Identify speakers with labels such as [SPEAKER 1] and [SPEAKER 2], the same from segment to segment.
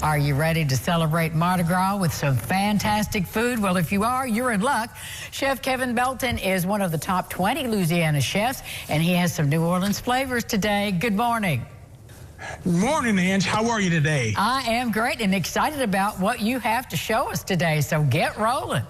[SPEAKER 1] Are you ready to celebrate Mardi Gras with some fantastic food? Well, if you are, you're in luck. Chef Kevin Belton is one of the top 20 Louisiana chefs, and he has some New Orleans flavors today. Good morning.
[SPEAKER 2] Good morning, Ange. How are you today?
[SPEAKER 1] I am great and excited about what you have to show us today, so get rolling.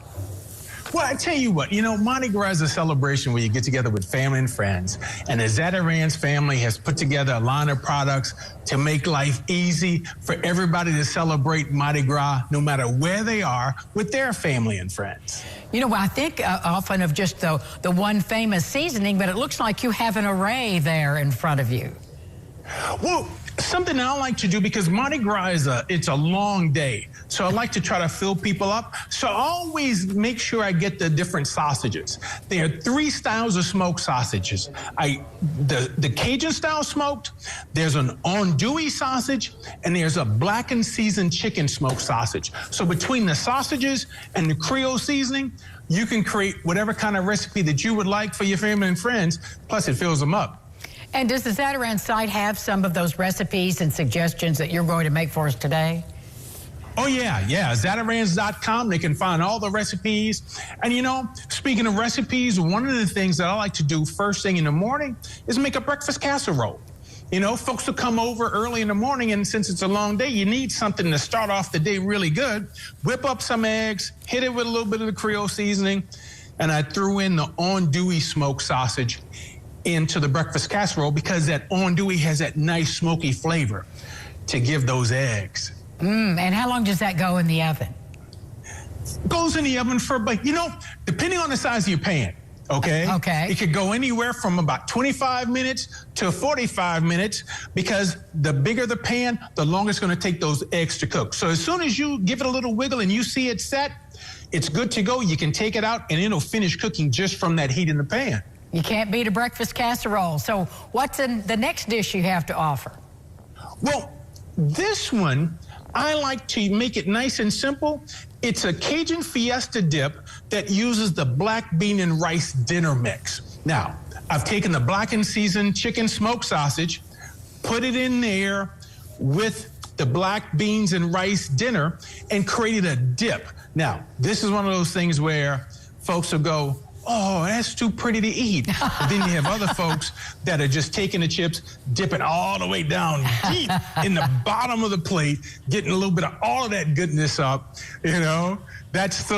[SPEAKER 2] Well, I tell you what, Mardi Gras is a celebration where you get together with family and friends. And the Zatarain's family has put together a line of products to make life easy for everybody to celebrate Mardi Gras, no matter where they are, with their family and friends.
[SPEAKER 1] I think often of just the one famous seasoning, but it looks like you have an array there in front of you.
[SPEAKER 2] Well, something I like to do, because Mardi Gras it's a long day, so I like to try to fill people up. So I always make sure I get the different sausages. There are 3 styles of smoked sausages. The Cajun style smoked, there's an andouille sausage, and there's a blackened seasoned chicken smoked sausage. So between the sausages and the Creole seasoning, you can create whatever kind of recipe that you would like for your family and friends, plus it fills them up.
[SPEAKER 1] And does the Zatarain site have some of those recipes and suggestions that you're going to make for us today?
[SPEAKER 2] Oh, yeah. Zatarains.com. They can find all the recipes. And, speaking of recipes, one of the things that I like to do first thing in the morning is make a breakfast casserole. Folks will come over early in the morning, and since it's a long day, you need something to start off the day really good. Whip up some eggs, hit it with a little bit of the Creole seasoning, and I threw in the andouille smoked sausage into the breakfast casserole because that andouille has that nice smoky flavor to give those eggs.
[SPEAKER 1] And how long does that go in the oven?
[SPEAKER 2] Goes in the oven for about, depending on the size of your pan, okay?
[SPEAKER 1] Okay.
[SPEAKER 2] It could go anywhere from about 25 minutes to 45 minutes because the bigger the pan, the longer it's going to take those eggs to cook. So as soon as you give it a little wiggle and you see it set, it's good to go. You can take it out and it'll finish cooking just from that heat in the pan.
[SPEAKER 1] You can't beat a breakfast casserole. So what's in the next dish you have to offer?
[SPEAKER 2] Well, this one, I like to make it nice and simple. It's a Cajun Fiesta dip that uses the black bean and rice dinner mix. Now, I've taken the blackened seasoned chicken smoked sausage, put it in there with the black beans and rice dinner, and created a dip. Now, this is one of those things where folks will go, "Oh, that's too pretty to eat." But then you have other folks that are just taking the chips, dipping all the way down deep in the bottom of the plate, getting a little bit of all of that goodness up, so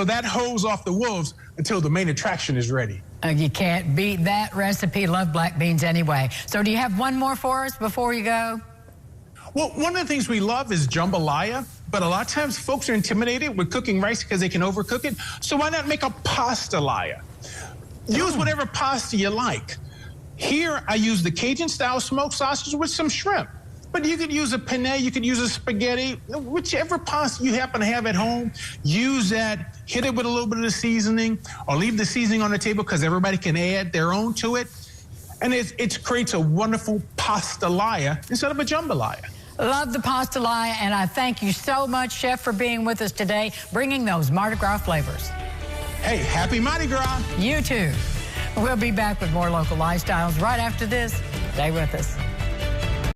[SPEAKER 2] that holds off the wolves until the main attraction is ready.
[SPEAKER 1] You can't beat that recipe. Love black beans anyway. So do you have one more for us before you go?
[SPEAKER 2] Well, one of the things we love is jambalaya, but a lot of times folks are intimidated with cooking rice because they can overcook it. So why not make a pastalaya? Use whatever pasta you like. Here, I use the Cajun-style smoked sausage with some shrimp. But you could use a penne, you could use a spaghetti, whichever pasta you happen to have at home, use that, hit it with a little bit of the seasoning, or leave the seasoning on the table because everybody can add their own to it. And it creates a wonderful pastalaya instead of a jambalaya.
[SPEAKER 1] Love the pastalaya, and I thank you so much, Chef, for being with us today, bringing those Mardi Gras flavors.
[SPEAKER 2] Hey, happy Mardi Gras.
[SPEAKER 1] You too. We'll be back with more local lifestyles right after this. Stay with us.